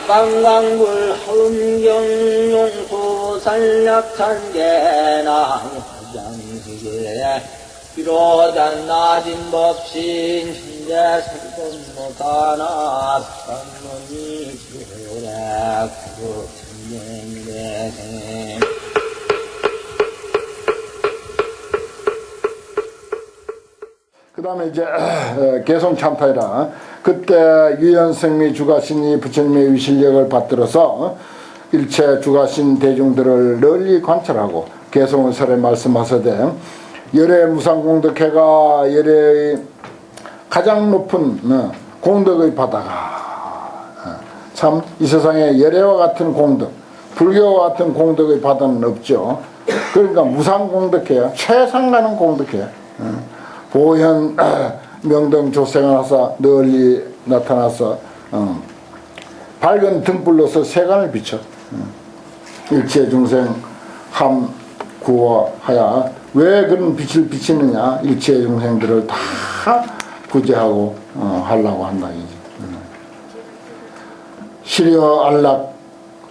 방광불 하음경용수 산략산계나 화장시계 비로단 낮은 법신 현재 설법못하나 산문이 지오래 구천년대생 그 다음에 이제 개성참타이라 그때 유연성미 주가신이 부처님의 위실력을 받들어서 일체 주가신 대중들을 널리 관찰하고 개성을 설에 말씀하시되 열의 무상공덕회가 열의 가장 높은 공덕의 바다가 참 이 세상에 열애와 같은 공덕, 불교와 같은 공덕의 바다는 없죠. 그러니까 무상공덕회야, 최상 가는 공덕회야. 보현 명등 조생을 하사 널리 나타나서 밝은 등불로서 세간을 비춰 일체 중생 함 구호하야. 왜 그런 빛을 비치느냐, 일체 중생들을 다 구제하고 하려고 한다 이지. 시려 안락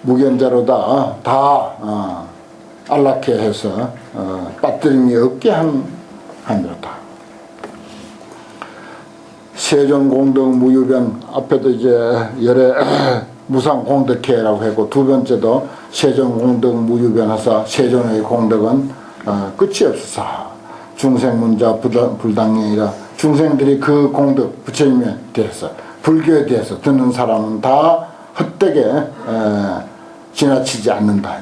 무견자로다 다 안락해 해서 빠뜨림이 없게 함이로다. 세존공덕 무유변 앞에도 이제 열의 무상공덕회라고 했고 두 번째도 세존공덕 무유변하사 세존의 공덕은 끝이 없으사 중생문자 불당행이라 중생들이 그 공덕 부처님에 대해서 불교에 대해서 듣는 사람은 다 헛되게 지나치지 않는다.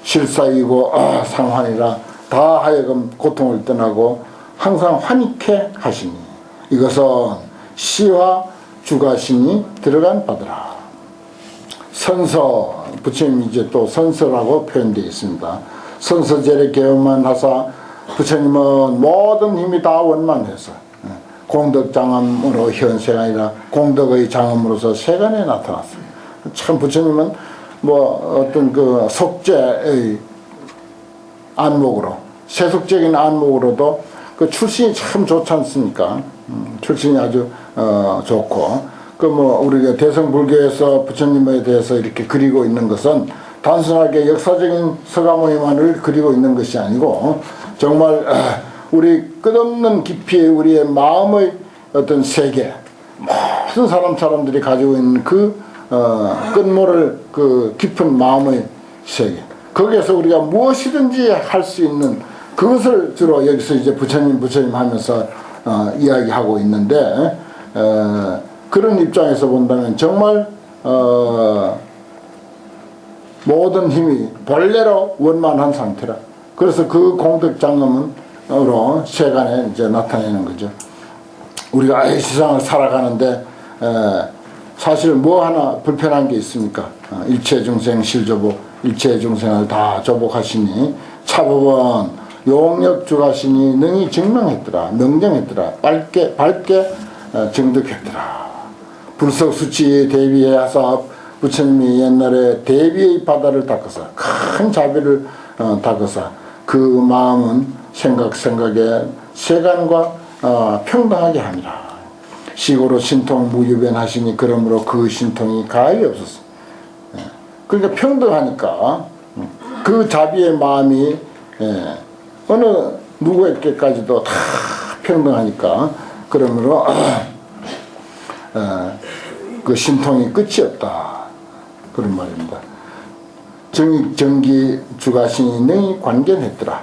실사이고 상환이라 다 하여금 고통을 떠나고 항상 환희케 하시니 이것은 시와 주가신이 들어간 바더라. 선서 부처님이 이제 또 선서라고 표현되어 있습니다. 선서제를 개엄만 하사 부처님은 모든 힘이 다 원만해서 공덕장엄으로 현세가 아니라 공덕의 장엄으로서 세간에 나타났어요. 참 부처님은 뭐 어떤 그 속죄의 안목으로 세속적인 안목으로도 그 출신이 참 좋지 않습니까? 출신이 아주 좋고 그 뭐 우리가 대성불교에서 부처님에 대해서 이렇게 그리고 있는 것은 단순하게 역사적인 서가모니만을 그리고 있는 것이 아니고 정말 우리 끝없는 깊이 우리의 마음의 어떤 세계 모든 사람들이 가지고 있는 그 끝모를 그 깊은 마음의 세계 거기에서 우리가 무엇이든지 할 수 있는 그것을 주로 여기서 이제 부처님 하면서 이야기하고 있는데 그런 입장에서 본다면 정말 모든 힘이 본래로 원만한 상태라. 그래서 그 공덕장엄으로 세간에 이제 나타내는 거죠. 우리가 이 세상을 살아가는데 사실 뭐 하나 불편한 게 있습니까? 일체 중생 실조복, 일체 중생을 다 조복하시니 차법은 용역 주가시니 능히 증명했더라, 명정했더라, 밝게 증득했더라. 불석수치에 대비해서 부처님이 옛날에 대비의 바다를 닦아서 큰 자비를 닦아서 그 마음은 생각에 세간과 평등하게 함이라. 시고로 신통 무유변하시니 그러므로 그 신통이 가히 없었어. 그러니까 평등하니까 그 자비의 마음이 어느 누구에게까지도 다 평등하니까 그러므로 그 신통이 끝이 없다. 그런 말입니다. 정기 주가신이 능히 관견했더라.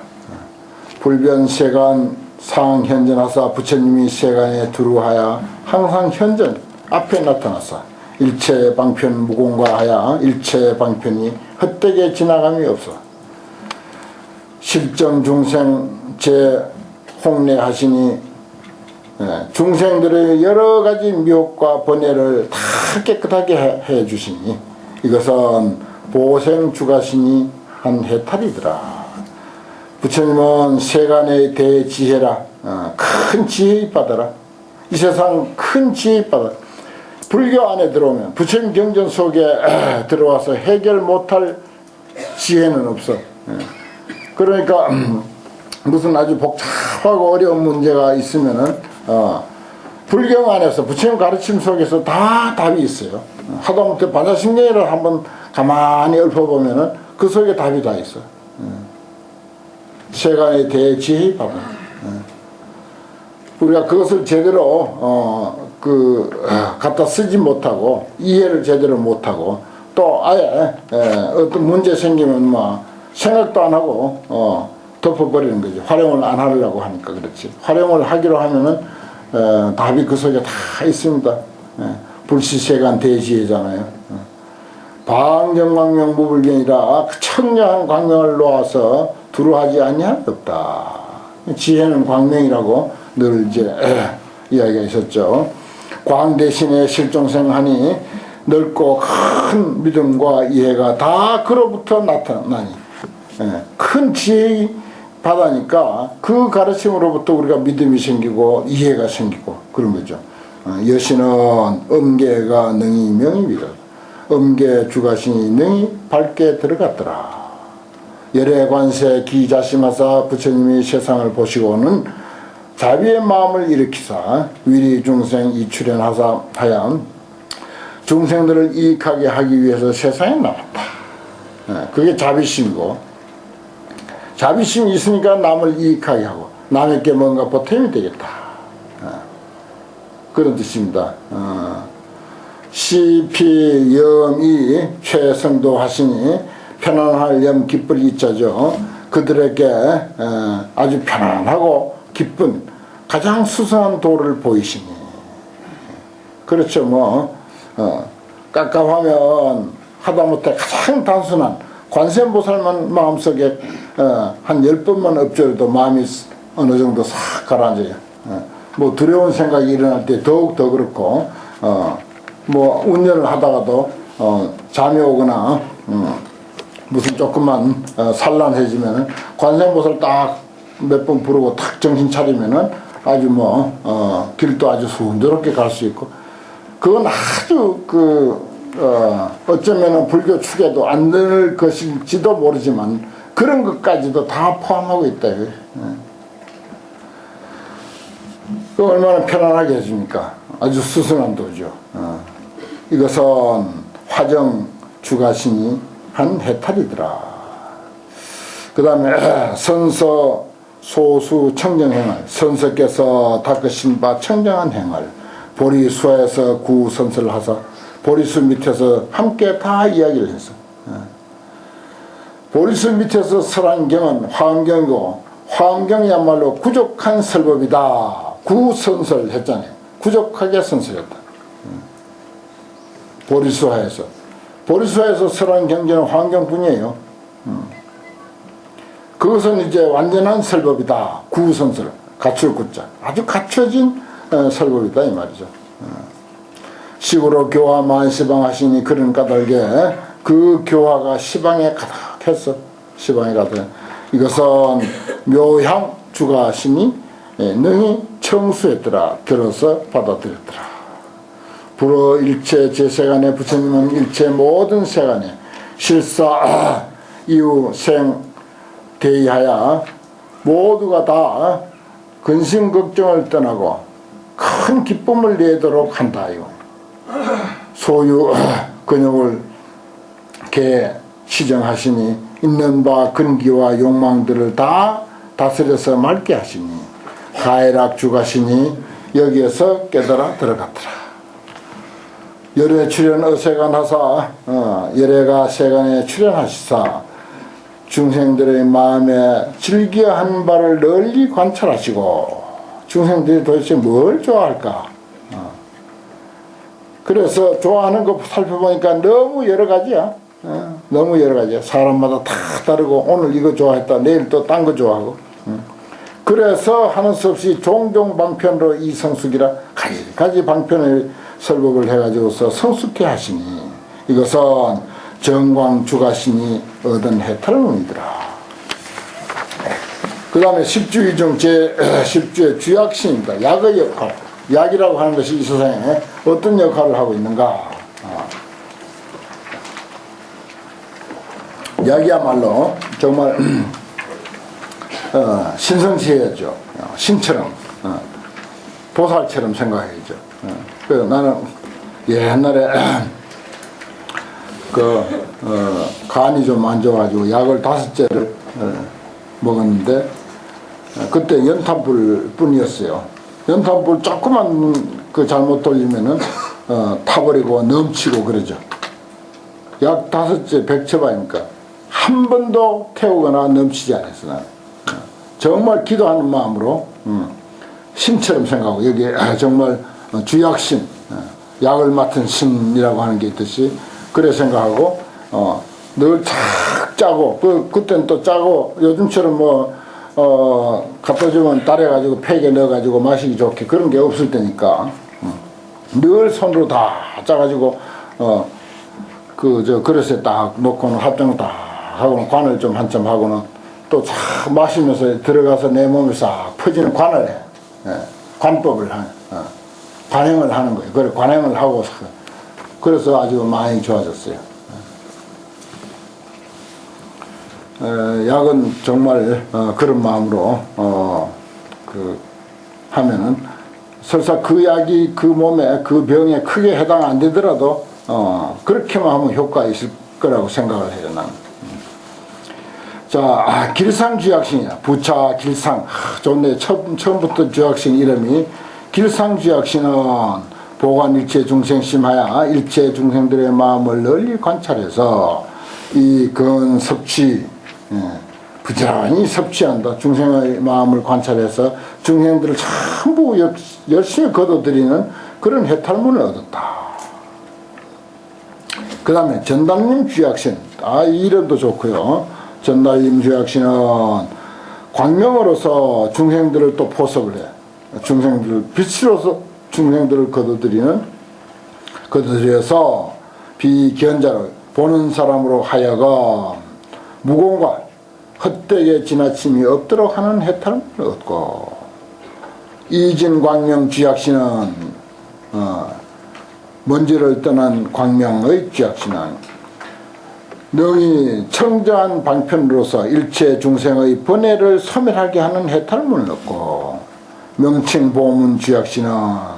불변 세간 상현전하사 부처님이 세간에 두루하여 항상 현전 앞에 나타나사 일체 방편 무공과하여 일체 방편이 헛되게 지나감이 없어. 실정 중생 제 홍례하시니 중생들의 여러 가지 미혹과 번뇌를 다 깨끗하게 해 주시니 이것은 보생 주가신이 한 해탈이더라. 부처님은 세간의 대지혜라. 큰 지혜의 바다라. 이 세상 큰 지혜의 바다. 불교 안에 들어오면 부처님 경전 속에 들어와서 해결 못할 지혜는 없어. 그러니까 무슨 아주 복잡하고 어려운 문제가 있으면은 불경 안에서 부처님 가르침 속에서 다 답이 있어요. 하다못해 반야심경이를 한번 가만히 읊어보면은 그 속에 답이 다 있어. 세간의 대지혜 바보. 우리가 그것을 제대로 갖다 쓰지 못하고 이해를 제대로 못하고 또 아예 어떤 문제 생기면 뭐 생각도 안 하고 덮어버리는 거지. 활용을 안 하려고 하니까 그렇지. 활용을 하기로 하면은 답이 그 속에 다 있습니다. 불시세간 대지혜잖아요. 방정광명무불변이라 그 청량한 광명을 놓아서 두루하지 아니할 없다. 지혜는 광명이라고 늘 이제 이야기가 있었죠. 광 대신에 실종생하니 넓고 큰 믿음과 이해가 다 그로부터 나타나니 큰 지혜의 바다니까 그 가르침으로부터 우리가 믿음이 생기고 이해가 생기고 그런 거죠. 여신은 엄계가 능히 명입니다. 엄계 주가신이 능히 밝게 들어갔더라. 열애관세 기자심하사 부처님이 세상을 보시고는 자비의 마음을 일으키사 위리 중생 이출현하사 하여 중생들을 이익하게 하기 위해서 세상에 나왔다. 그게 자비심이고, 자비심이 있으니까 남을 이익하게 하고 남에게 뭔가 보탬이 되겠다. 그런 뜻입니다. 시피 염이 최성도 하시니 편안할 염 기쁠 이자죠. 그들에게 아주 편안하고 기쁜 가장 수상한 도를 보이시니. 그렇죠. 뭐 깝깝하면 하다못해 가장 단순한 관세음보살만 마음속에 한 10번만 엎줘도 마음이 어느 정도 싹 가라앉아요. 뭐 두려운 생각이 일어날 때 더욱 더 그렇고 뭐 운전을 하다가도 잠이 오거나 무슨 조금만 산란해지면은 관세음보살 딱 몇 번 부르고 탁 정신 차리면은 아주 뭐 길도 아주 순조롭게 갈 수 있고, 그건 아주 어쩌면은 불교 축에도 안 될 것일지도 모르지만 그런 것까지도 다 포함하고 있다. 그 얼마나 편안하게 해줍니까? 아주 수순한 도죠. 이것은 화정 주가신이 한 해탈이더라. 그 다음에 선서 소수 청정행을, 선서께서 닦으신 바 청정한 행을 보리수에서 구선서를 하사 보리수 밑에서 함께 다 이야기를 했어. 보리수 밑에서 설한 경은 화엄경이고, 화엄경이야말로 구족한 설법이다. 구선설 했잖아요. 구족하게 선설했다. 보리수하에서. 보리수하에서 설한 경전은 화엄경뿐이에요. 그것은 이제 완전한 설법이다. 구선설. 갖출 구자. 아주 갖춰진 설법이다. 이 말이죠. 식으로 교화 만시방 하시니 그런 까닭에 그 교화가 시방에 가득했어. 시방에 가득. 이것은 묘향 주가하시니 능히 청수했더라. 들어서 받아들였더라. 불어 일체 제세간에 부처님은 일체 모든 세간에 실사 이후 생 대의하여 모두가 다 근심 걱정을 떠나고 큰 기쁨을 내도록 한다. 소유 근육을 개 시정하시니 있는 바 근기와 욕망들을 다 다스려서 맑게 하시니 가해락 주가시니 여기에서 깨달아 들어갔더라. 열애 출현 어세간 하사 열애가 세간에 출현하시사 중생들의 마음에 즐겨한 바를 널리 관찰하시고 중생들이 도대체 뭘 좋아할까? 그래서 좋아하는 거 살펴보니까 너무 여러 가지야. 너무 여러 가지야. 사람마다 다 다르고 오늘 이거 좋아했다 내일 또 딴 거 좋아하고. 그래서 하는 수 없이 종종 방편으로 이 성숙이라 가지가지 방편의 설법을 해가지고서 성숙해 하시니 이것은 정광 주가신이 얻은 해탈문이더라. 그 다음에 10주의 중 제10주의 주약신입니다. 약의 역할. 약이라고 하는 것이 이 세상에 어떤 역할을 하고 있는가. 약이야말로 정말 신성시해야죠. 신처럼 보살처럼 생각해야죠. 그래서 나는 옛날에 간이 좀 안 좋아가지고 약을 5제를 먹었는데 그때 연탄불 뿐이었어요. 연탄불 조금만 잘못 돌리면은 타버리고 넘치고 그러죠. 약 5제 100처방이니까 한 번도 태우거나 넘치지 않았어. 나는. 정말 기도하는 마음으로 신처럼 생각하고 여기에 정말 주약신, 약을 맡은 신이라고 하는 게 있듯이 그래 생각하고 늘 착 짜고 그때는 또 짜고 요즘처럼 갖다 주면 따래가지고 팩에 넣어가지고 마시기 좋게 그런 게 없을 때니까 늘 손으로 다 짜가지고 그릇에 딱 놓고는 합장 딱 하고는 관을 좀 한참 하고는 또 쫙 마시면서 들어가서 내 몸에 싹 퍼지는 관을 해. 관법을 관행을 하는 거예요. 그래 관행을 하고 그래서 아주 많이 좋아졌어요. 약은 정말 그런 마음으로 하면은 설사 그 약이 그 몸에 그 병에 크게 해당 안 되더라도 그렇게만 하면 효과가 있을 거라고 생각을 해요. 나는. 자, 길상주약신이야. 부차 길상. 좋네. 처음부터 주약신 이름이 길상주약신은 보관일체 중생심하야 일체 중생들의 마음을 널리 관찰해서 이 섭취 부지런히 섭취한다. 중생의 마음을 관찰해서 중생들을 전부 열심히 거둬들이는 그런 해탈문을 얻었다. 그 다음에 전달림 주약신. 이 이름도 좋고요. 전달림 주약신은 광명으로서 중생들을 또 포섭을 해. 중생들을 빛으로서 중생들을 거둬들여서 비견자로 보는 사람으로 하여금 무공과 헛되게 지나침이 없도록 하는 해탈을 얻고 이진광명 주약신은 먼지를 떠난 광명의 주약신은 능히 청정한 방편으로서 일체 중생의 번뇌를 소멸하게 하는 해탈문을 얻고 명칭보문 주약신은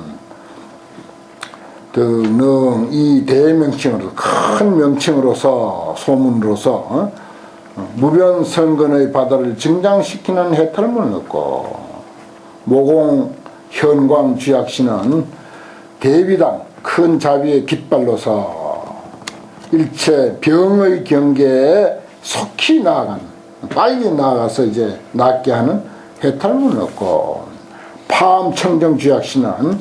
이 대명칭으로 큰 명칭으로서 소문으로서 무변 선근의 바다를 증장시키는 해탈문을 얻고 모공 현광 주약신은 대비당 큰 자비의 깃발로서 일체 병의 경계에 속히 나아가는 빨리 나아가서 이제 낫게 하는 해탈문을 얻고 파암청정 주약신은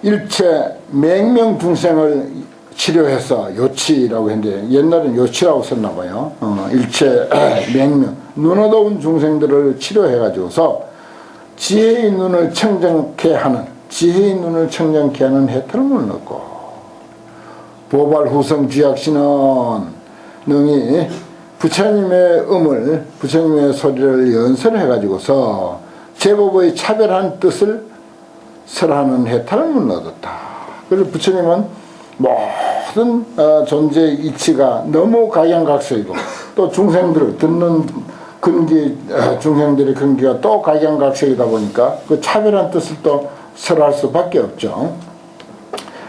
일체 맹명 중생을 치료해서 요치라고 했는데 옛날엔 요치라고 썼나봐요. 일체 맹명 눈 어두운 중생들을 치료해가지고서 지혜의 눈을 청정케 하는 해탈문을 얻고 보발후성 주약신은 능히 부처님의 부처님의 소리를 연설해가지고서 제법의 차별한 뜻을 설하는 해탈문을 얻었다. 그래서 부처님은 모든 존재의 이치가 너무 각양각색이고 또 중생들을 듣는 중생들의 근기가 또 각양각색이다 보니까 그 차별한 뜻을 또 설할 수밖에 없죠.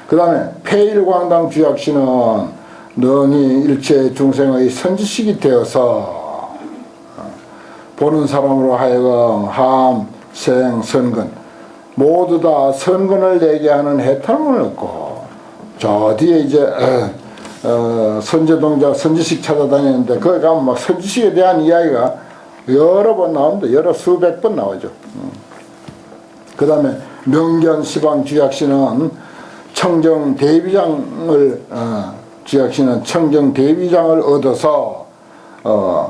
그 다음에 폐일광당 주약신은 능히 일체 중생의 선지식이 되어서 보는 사람으로 하여금 함, 생, 선근 모두 다 선근을 내게 하는 해탈문을 얻고 저 뒤에 이제 선제동자 선지식 찾아다니는데 거기 가면 막 선지식에 대한 이야기가 여러 번 나오는데 수백 번 나오죠. 그 다음에 명견시방 주약신은 청정 대비장을 얻어서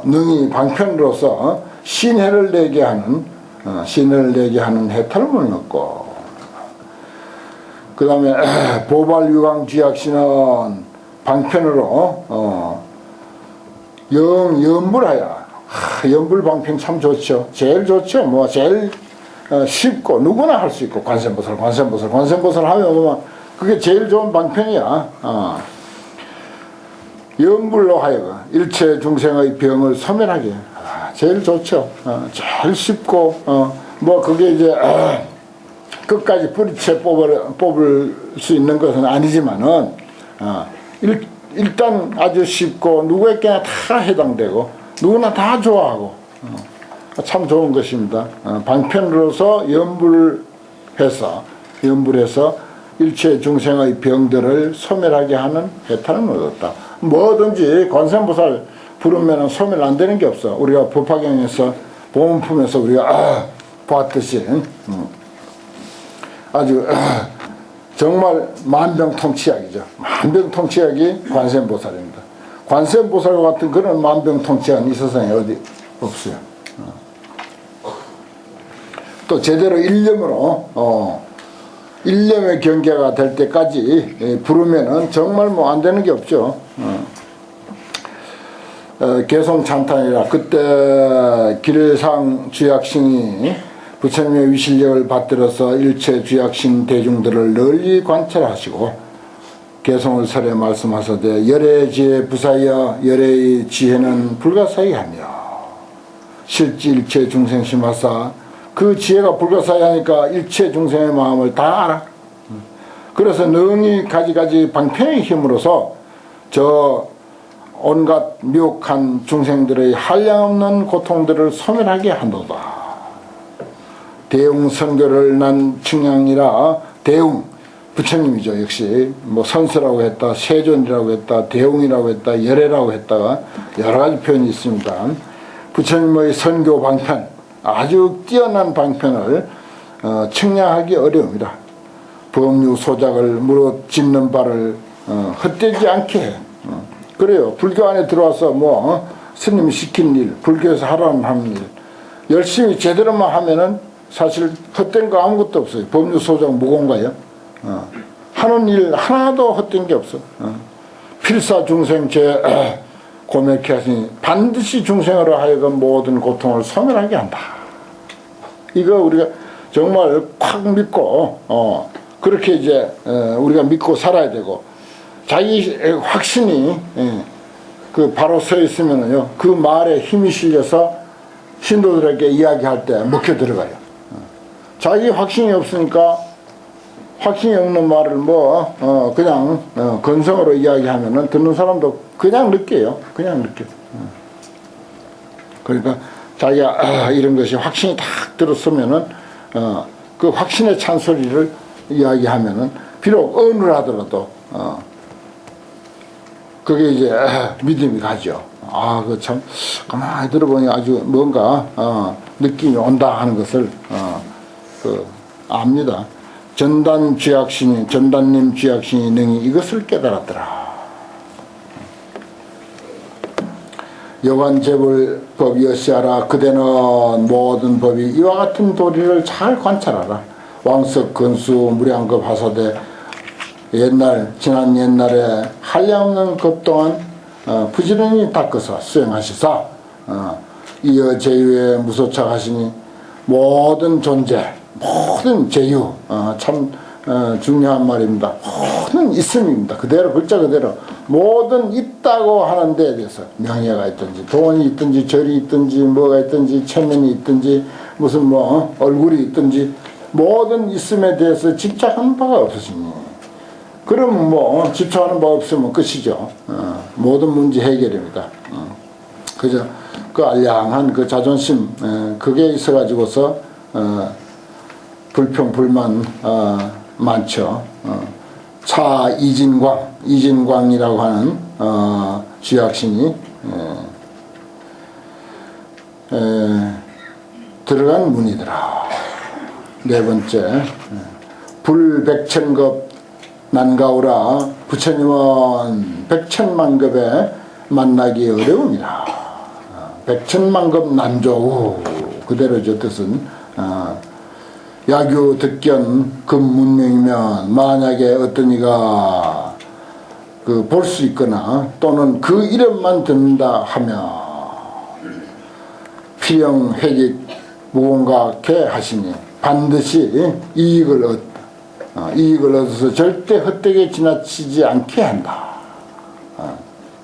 능히 방편으로서 신해를 내게 하는 해탈문을 얻고 그 다음에 보발유광 주약신은 방편으로 연불하여 연불방편 참 좋죠. 제일 좋죠. 제일 쉽고 누구나 할 수 있고 관세음보살 하면 그게 제일 좋은 방편이야. 연불로 하여금 일체 중생의 병을 소멸하게 제일 좋죠. 제일 쉽고 그게 이제 끝까지 뿌리채 뽑을 수 있는 것은 아니지만은 일단 아주 쉽고 누구에게나 다 해당되고 누구나 다 좋아하고 참 좋은 것입니다. 방편으로서 연불해서 일체 중생의 병들을 소멸하게 하는 해탈을 얻었다. 뭐든지 관세음보살 부르면 소멸 안 되는 게 없어. 우리가 법화경에서 보문품에서 우리가 봤듯이 아주 정말 만병통치약이죠. 만병통치약이 관세음보살입니다. 관세음보살과 같은 그런 만병통치약은 이 세상에 어디 없어요. 또 제대로 일념으로 일념의 경계가 될 때까지 부르면은 정말 뭐 안 되는 게 없죠. 개성찬탄이라 그때 길상 주약신이 부처님의 위실력을 받들어서 일체 주약신 대중들을 널리 관찰하시고 개성을 설에 말씀하사되 열의 지혜 부사여 열의 지혜는 불가사의하며 실지 일체 중생심하사 그 지혜가 불가사의하니까 일체 중생의 마음을 다 알아. 그래서 능히 가지가지 방편의 힘으로서 저 온갖 미혹한 중생들의 한량없는 고통들을 소멸하게 한도다. 대웅선교를 난 측량이라 대웅 부처님이죠. 역시 뭐 선서라고 했다, 세존이라고 했다, 대웅이라고 했다, 열애라고 했다가 여러 가지 표현이 있습니다. 부처님의 선교 방편, 아주 뛰어난 방편을 측량하기 어려웁니다. 법류 소작을 무릇 짓는 바를 헛되지 않게 해. 그래요. 불교 안에 들어와서 뭐 스님이 시킨 일, 불교에서 하라는 하는 일 열심히 제대로만 하면은 사실 헛된 거 아무것도 없어요. 법류 소작 무공가요. 하는 일 하나도 헛된 게 없어. 필사 중생 제 고맥해 하시니 반드시 중생으로 하여금 모든 고통을 소멸하게 한다. 이거 우리가 정말 콱 믿고 그렇게 이제 우리가 믿고 살아야 되고 자기 확신이 그 바로 서 있으면은요 그 말에 힘이 실려서 신도들에게 이야기할 때 먹혀 들어가요. 자기 확신이 없으니까 확신이 없는 말을 뭐 그냥 건성으로 이야기하면은 듣는 사람도 그냥 느껴요. 그냥 느껴. 그러니까 자기가 이런 것이 확신이 딱 들었으면은 그 확신의 찬소리를 이야기하면은 비록 어눌하더라도 그게 이제 믿음이 가죠. 그 참 가만히 들어보니 아주 뭔가 느낌이 온다 하는 것을 압니다. 전단님 쥐약신이 능히 이것을 깨달았더라. 여관재불 법이었시하라. 그대는 모든 법이 이와 같은 도리를 잘 관찰하라. 왕석 건수 무량급 하사대 지난 옛날에 한량없는 급 동안 부지런히 닦아서 수행하시사 이어 제유에 무소착하시니 모든 존재 모든 제유 참 중요한 말입니다. 모든 있음입니다. 그대로 글자 그대로 모든 있다고 하는 데에 대해서 명예가 있든지 돈이 있든지 절이 있든지 뭐가 있든지 체면이 있든지 무슨 뭐 얼굴이 있든지 모든 있음에 대해서 집착하는 바가 없으시니 그럼 뭐 집착하는 바 없으면 끝이죠. 모든 문제 해결입니다. 그저 그 알량한 그 자존심 그게 있어 가지고서 불평 불만 많죠. 차 이진광이라고 하는 쥐약신이 들어간 문이더라. 네 번째 불백천급 난가오라. 부처님은 백천만급에 만나기 어려움이라. 백천만급 난조우 그대로죠. 뜻은 야규 득견 금문명이면 만약에 어떤 이가 그 볼 수 있거나 또는 그 이름만 듣는다 하면 필영 회직 무공각해 하시니 반드시 이익을 얻어서 절대 헛되게 지나치지 않게 한다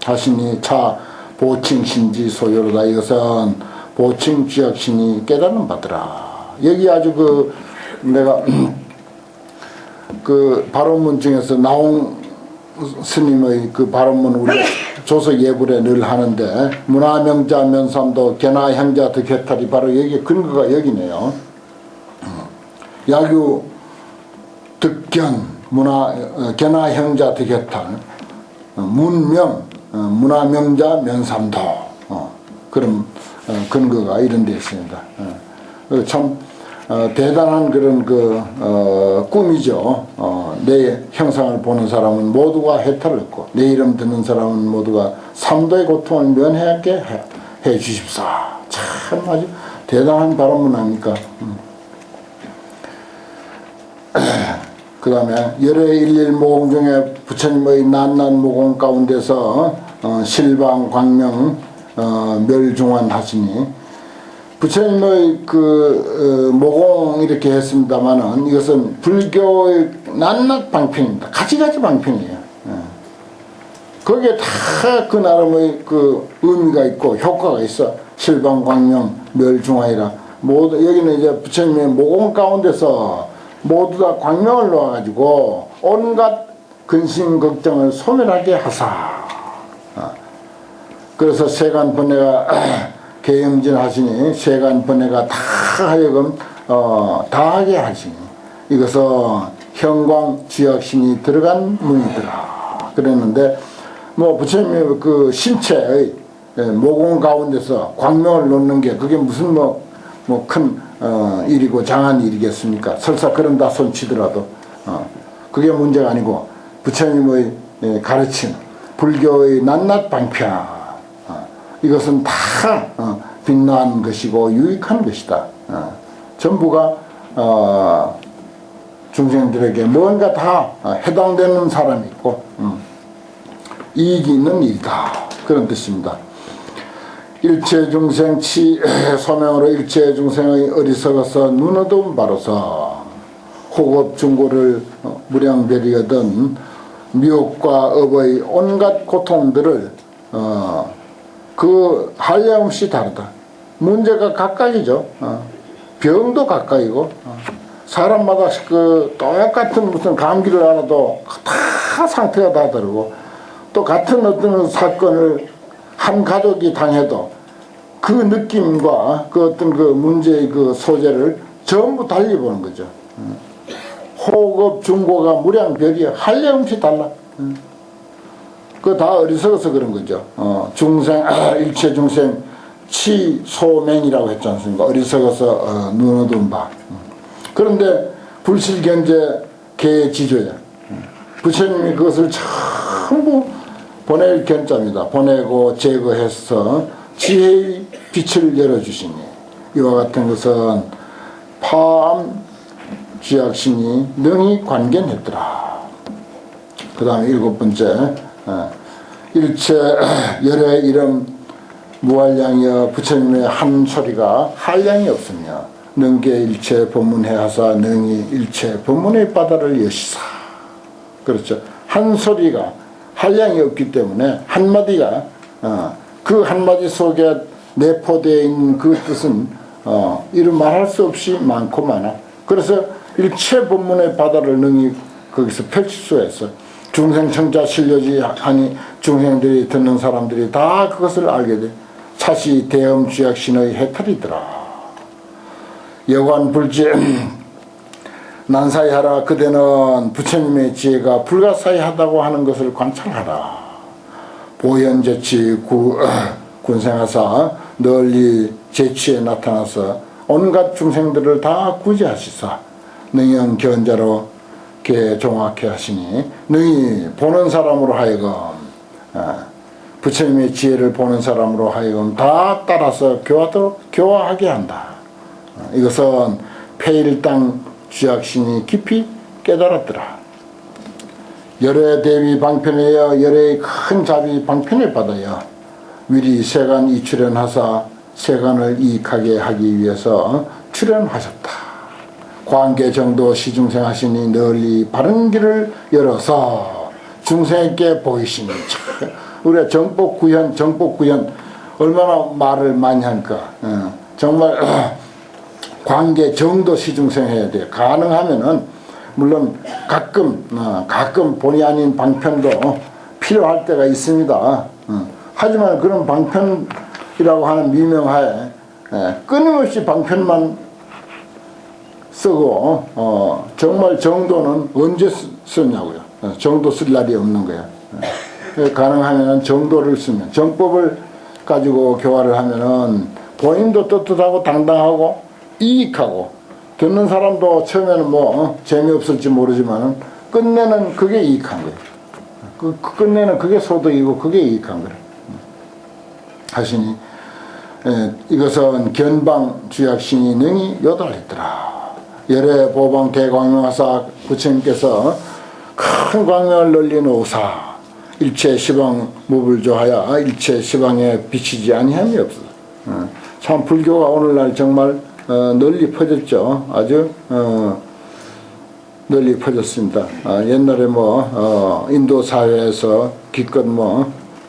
하시니 차 보칭신지 소요로다. 이것은 보칭 쥐약신이 깨달은 바더라. 여기 아주 내가 그 발언문 중에서 스님의 그 발언문 우리 조서 예불에 늘 하는데 문화명자 면삼도 견하 형자 득해탈이 바로 여기 근거가 여기네요. 야규 득견 문화 견하 형자 득해탈 문명 문화명자 면삼도 그런 근거가 이런 데 있습니다. 참 대단한 그런 꿈이죠. 내 형상을 보는 사람은 모두가 해탈을 얻고 내 이름 듣는 사람은 모두가 삼도의 고통을 면하게 해 주십사. 참 아주 대단한 발언문 아닙니까? 그 다음에 열애 일일 모공 중에 부처님의 낱낱 모공 가운데서 실방 광명 멸중환 하시니 부처님의 모공 이렇게 했습니다만은 이것은 불교의 낱낱 방편입니다. 가지가지 방편이에요. 거기에 다 그 나름의 의미가 있고 효과가 있어. 실방광명 멸중환이라 모두 여기는 이제 부처님의 모공 가운데서 모두 다 광명을 놓아가지고 온갖 근심 걱정을 소멸하게 하사. 그래서 세간 번뇌가 개영진 하시니 세간 번뇌가 다 하여금 다하게 하시니 이것은 형광 지약신이 들어간 문이더라 그랬는데 뭐 부처님의 그 신체의 모공 가운데서 광명을 놓는 게 그게 무슨 뭐 큰 일이고 장한 일이겠습니까? 설사 그런다 손치더라도 그게 문제가 아니고 부처님의 가르침 불교의 낱낱 방편 이것은 다 빛난 것이고 유익한 것이다. 전부가 중생들에게 뭔가 다 해당되는 사람이 있고 이익이 있는 일이다. 그런 뜻입니다. 일체 중생 치 소명으로 일체 중생의 어리석어서 눈어둠 바로서 호급 중고를 무량별이거든 미혹과 업의 온갖 고통들을 그 한량없이 다르다. 문제가 가까이죠. 병도 가까이고 사람마다 그 똑같은 무슨 감기를 알아도 다 상태가 다 다르고 또 같은 어떤 사건을 한 가족이 당해도 그 느낌과 그 어떤 그 문제의 그 소재를 전부 달리 보는 거죠. 호급 중고가 무량별이야. 한량없이 달라. 그거 다 어리석어서 그런 거죠. 중생, 일체 중생, 치, 소맹이라고 했지 않습니까? 어리석어서 눈 어두운 바. 그런데 불실견제 개지조야. 부처님이 그것을 전부 보낼 견자입니다. 보내고 제거해서 지혜의 빛을 열어주시니 이와 같은 것은 파암 쥐약신이 능히 관견했더라. 그 다음에 일곱 번째 일체 열의 이름 무한량이여 부처님의 한 소리가 한량이 없으며 능계 일체 법문해 하사 능히 일체 법문의 바다를 여시사. 그렇죠. 한 소리가 한량이 없기 때문에 한마디가 그 한마디 속에 내포되어 있는 그 뜻은 이루 말할 수 없이 많고 많아. 그래서 일체 법문의 바다를 능히 거기서 펼칠 수가 있어. 중생청자 실려지 하니 중생들이 듣는 사람들이 다 그것을 알게 돼. 차시 대엄주약신의 해탈이더라. 여관불지 난사이하라. 그대는 부처님의 지혜가 불가사의하다고 하는 것을 관찰하라. 보현재치 군생하사 널리 재치에 나타나서 온갖 중생들을 다 구제하시사 능형 견자로 개종하게 하시니 능히 보는 사람으로 하여금 부처님의 지혜를 보는 사람으로 하여금 다 따라서 교화하게 한다. 이것은 폐일당 주약신이 깊이 깨달았더라. 열애 대비 방편에여 열애의 큰 자비 방편을 받아야 위리 세간 이출연하사 세간을 이익하게 하기 위해서 출연하셨다. 관계 정도 시중생 하시니 널리 바른 길을 열어서 중생에게 보이시니 우리가 정법구현 얼마나 말을 많이 하니까 정말 관계 정도 시중생 해야 돼요. 가능하면은 물론 가끔 본의 아닌 방편도 필요할 때가 있습니다. 하지만 그런 방편이라고 하는 미명하에 끊임없이 방편만 쓰고 정말 정도는 언제 쓰냐고요. 정도 쓸 날이 없는 거예요. 가능하면 정도를 쓰면, 정법을 가지고 교화를 하면은 본인도 떳떳하고 당당하고 이익하고, 듣는 사람도 처음에는 재미없을지 모르지만 끝내는 그게 이익한 거예요. 끝내는 그게 소득이고 그게 이익한 거예요. 하시니 이것은 견방 주약신이 능히 요달했더라. 열애 보방 대광명하사 부처님께서 큰 광명을 널리 놓으사 일체 시방 무불조하여 일체 시방에 비치지 아니함이 없어. 참 불교가 오늘날 정말 널리 퍼졌죠. 아주 널리 퍼졌습니다. 옛날에 인도 사회에서 기껏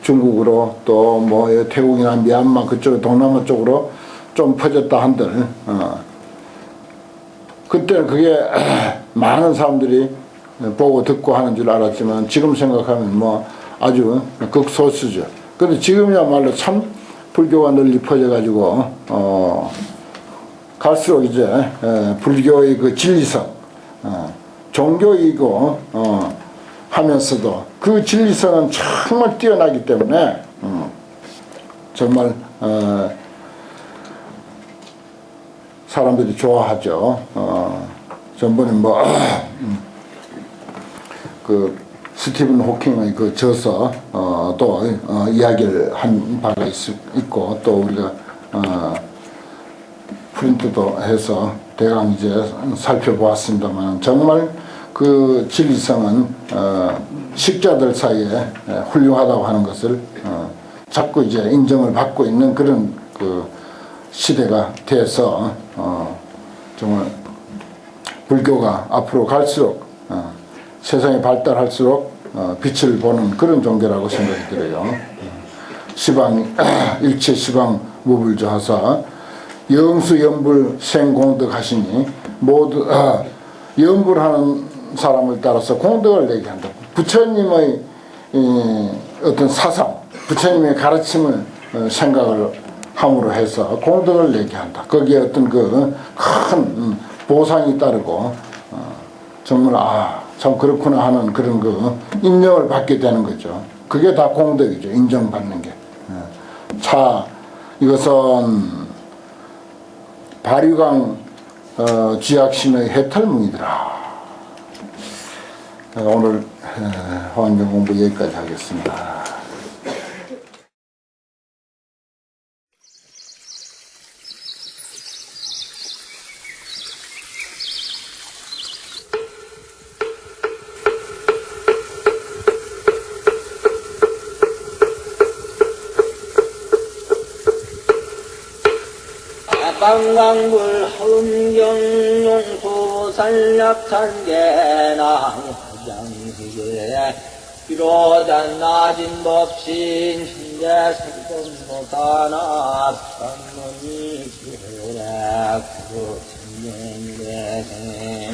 중국으로 또 태국이나 미얀마 그쪽 동남아 쪽으로 좀 퍼졌다 한들 그때는 그게 많은 사람들이 보고 듣고 하는 줄 알았지만 지금 생각하면 아주 극소수죠. 그런데 지금이야말로 참 불교가 널리 퍼져가지고 갈수록 이제 불교의 그 진리성, 종교이고 하면서도 그 진리성은 정말 뛰어나기 때문에 정말 사람들이 좋아하죠. 전번에 그 스티븐 호킹의 그 저서 또 이야기를 한 바가 있고 또 우리가 프린트도 해서 대강 이제 살펴보았습니다만 정말 그 진리성은 식자들 사이에 훌륭하다고 하는 것을 자꾸 이제 인정을 받고 있는 그런 그 시대가 돼서 정말 불교가 앞으로 갈수록 세상이 발달할수록 빛을 보는 그런 종교라고 생각이 들어요. 일체 시방 무불조하사 영수연불 생공덕 하시니 모두 연불하는 사람을 따라서 공덕을 내게 한다. 부처님의 어떤 사상, 부처님의 가르침을 생각을 함으로 해서 공덕을 내게 한다. 거기에 어떤 그 큰 보상이 따르고 정말 참 그렇구나 하는 그런 그 인정을 받게 되는 거죠. 그게 다 공덕이죠. 인정받는 게. 이것은 발유강 쥐약신의 해탈문이더라. 오늘 화엄경 공부 여기까지 하겠습니다. 방광불 허음경용수 산략탄계나 장시계 비로잔 낮은 법신 현재 살금못하나 산문이 기호래 구천년대